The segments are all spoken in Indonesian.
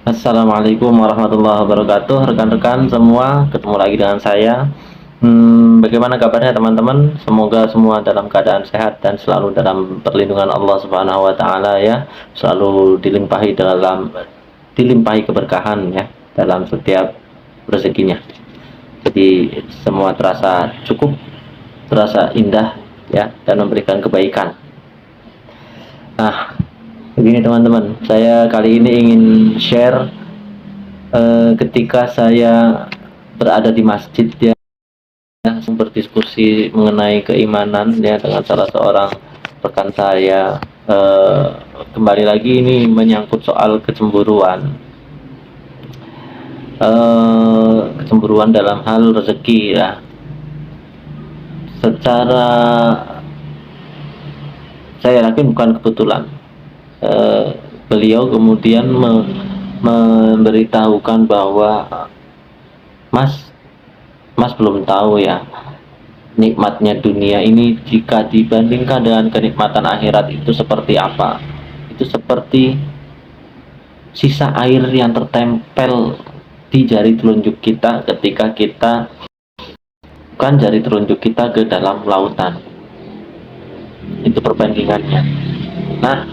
Assalamualaikum warahmatullahi wabarakatuh, rekan-rekan semua, ketemu lagi dengan saya. Bagaimana kabarnya teman-teman? Semoga semua dalam keadaan sehat dan selalu dalam perlindungan Allah Subhanahu wa taala ya. Selalu dilimpahi keberkahan ya dalam setiap rezekinya. Jadi semua terasa cukup, terasa indah ya dan memberikan kebaikan. Nah, begini teman-teman, saya kali ini ingin share ketika saya berada di masjid ya, berdiskusi mengenai keimanan ya dengan salah seorang rekan saya. Kembali lagi ini menyangkut soal kecemburuan dalam hal rezeki ya. Secara saya yakin bukan kebetulan beliau kemudian memberitahukan bahwa Mas Mas belum tahu ya nikmatnya dunia ini jika dibandingkan dengan kenikmatan akhirat itu seperti apa. Itu seperti sisa air yang tertempel di jari telunjuk kita ketika kita bukan jari telunjuk kita ke dalam lautan. Itu perbandingannya. Nah,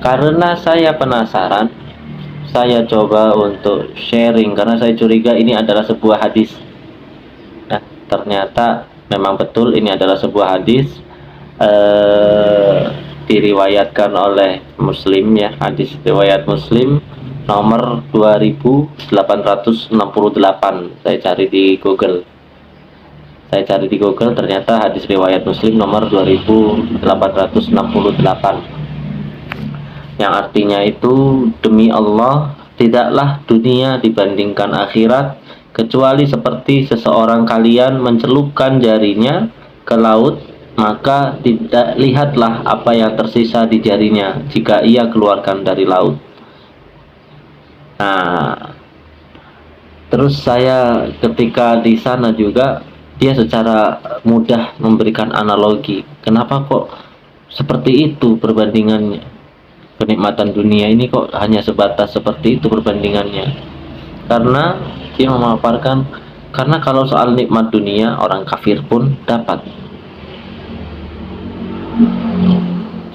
karena saya penasaran, saya coba untuk sharing karena saya curiga ini adalah sebuah hadis. Nah, ternyata memang betul ini adalah sebuah hadis, diriwayatkan oleh Muslim ya, hadis riwayat Muslim nomor 2868. Saya cari di Google, ternyata hadis riwayat Muslim nomor 2868, yang artinya itu, demi Allah, tidaklah dunia dibandingkan akhirat kecuali seperti seseorang kalian mencelupkan jarinya ke laut, maka tidak lihatlah apa yang tersisa di jarinya jika ia keluarkan dari laut. Nah, terus saya ketika di sana juga, dia secara mudah memberikan analogi. Kenapa kok seperti itu perbandingannya? Kenikmatan dunia ini kok hanya sebatas seperti itu perbandingannya? Karena dia memaparkan, karena kalau soal nikmat dunia orang kafir pun dapat.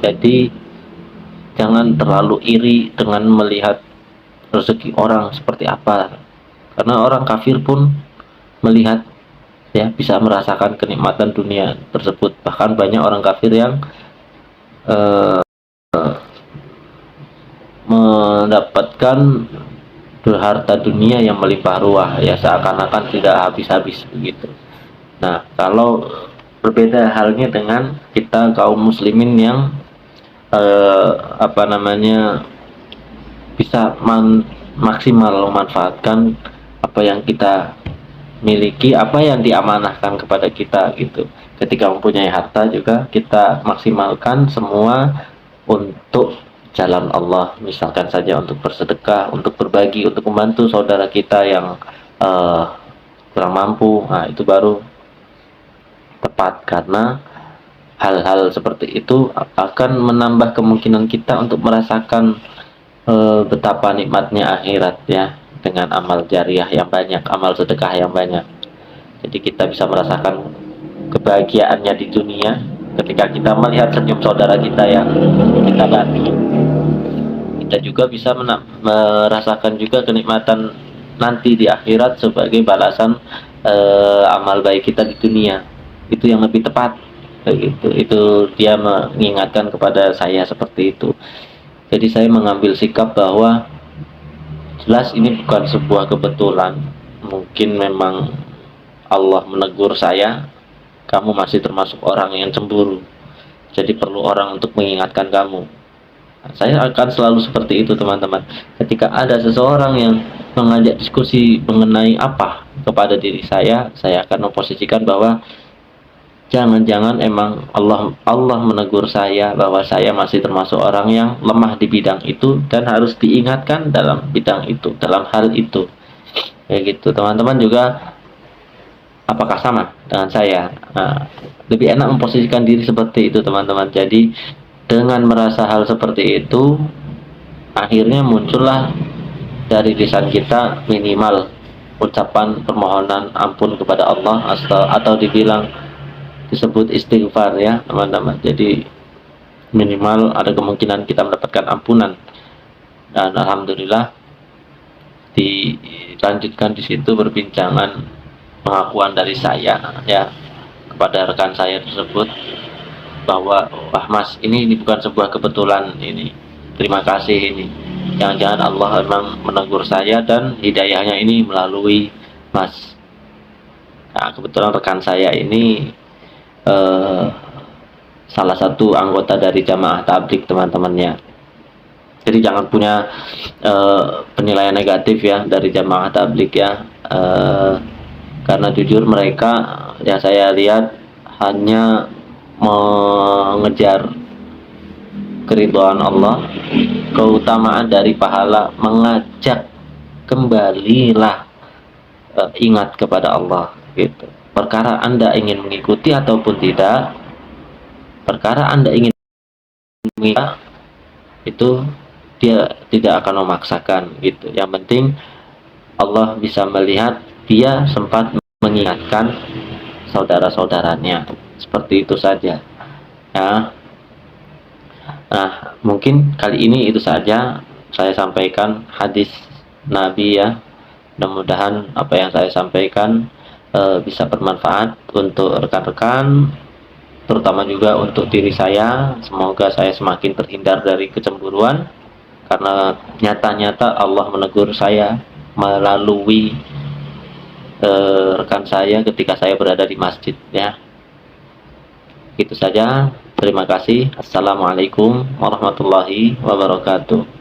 Jadi jangan terlalu iri dengan melihat rezeki orang seperti apa, karena orang kafir pun melihat ya, bisa merasakan kenikmatan dunia tersebut. Bahkan banyak orang kafir yang mendapatkan harta dunia yang melimpah ruah ya, seakan-akan tidak habis-habis begitu. Nah, kalau berbeda halnya dengan kita kaum muslimin yang bisa maksimal memanfaatkan apa yang kita miliki, apa yang diamanahkan kepada kita gitu. Ketika mempunyai harta juga kita maksimalkan semua untuk jalan Allah, misalkan saja untuk bersedekah, untuk berbagi, untuk membantu saudara kita yang kurang mampu. Nah, itu baru tepat, karena hal-hal seperti itu akan menambah kemungkinan kita untuk merasakan betapa nikmatnya akhirat ya, dengan amal jariah yang banyak, amal sedekah yang banyak. Jadi kita bisa merasakan kebahagiaannya di dunia ketika kita melihat senyum saudara kita yang kita bantu. Kita juga bisa merasakan juga kenikmatan nanti di akhirat sebagai balasan amal baik kita di dunia. Itu yang lebih tepat begitu. Itu dia mengingatkan kepada saya seperti itu. Jadi saya mengambil sikap bahwa jelas ini bukan sebuah kebetulan. Mungkin memang Allah menegur saya, kamu masih termasuk orang yang cemburu, jadi perlu orang untuk mengingatkan kamu. Nah, saya akan selalu seperti itu teman-teman. Ketika ada seseorang yang mengajak diskusi mengenai apa kepada diri saya akan memposisikan bahwa jangan-jangan emang Allah menegur saya bahwa saya masih termasuk orang yang lemah di bidang itu dan harus diingatkan dalam bidang itu, dalam hal itu. Kayak gitu. Teman-teman juga apakah sama dengan saya? Nah, lebih enak memposisikan diri seperti itu teman-teman. Jadi dengan merasa hal seperti itu, akhirnya muncullah dari lisan kita minimal ucapan permohonan ampun kepada Allah atau dibilang disebut istighfar ya teman-teman. Jadi minimal ada kemungkinan kita mendapatkan ampunan, dan alhamdulillah dilanjutkan di situ perbincangan pengakuan dari saya ya kepada rekan saya tersebut bahwa wah mas ini bukan sebuah kebetulan, ini terima kasih, ini jangan-jangan Allah memang menegur saya dan hidayahnya ini melalui mas. Nah kebetulan rekan saya ini salah satu anggota dari jamaah tabligh teman-temannya. Jadi jangan punya penilaian negatif ya dari jamaah tabligh ya, karena jujur mereka ya saya lihat hanya mengejar keridhaan Allah, keutamaan dari pahala, mengajak kembalilah ingat kepada Allah gitu. Perkara Anda ingin mengikuti ataupun tidak, perkara Anda ingin mengikuti itu dia tidak akan memaksakan gitu. Yang penting Allah bisa melihat dia sempat mengingatkan saudara-saudaranya, seperti itu saja ya. Nah mungkin kali ini itu saja saya sampaikan hadis Nabi ya. Mudah-mudahan apa yang saya sampaikan bisa bermanfaat untuk rekan-rekan, terutama juga untuk diri saya. Semoga saya semakin terhindar dari kecemburuan, karena nyata-nyata Allah menegur saya melalui rekan saya ketika saya berada di masjid ya. Itu saja, terima kasih. Assalamualaikum warahmatullahi wabarakatuh.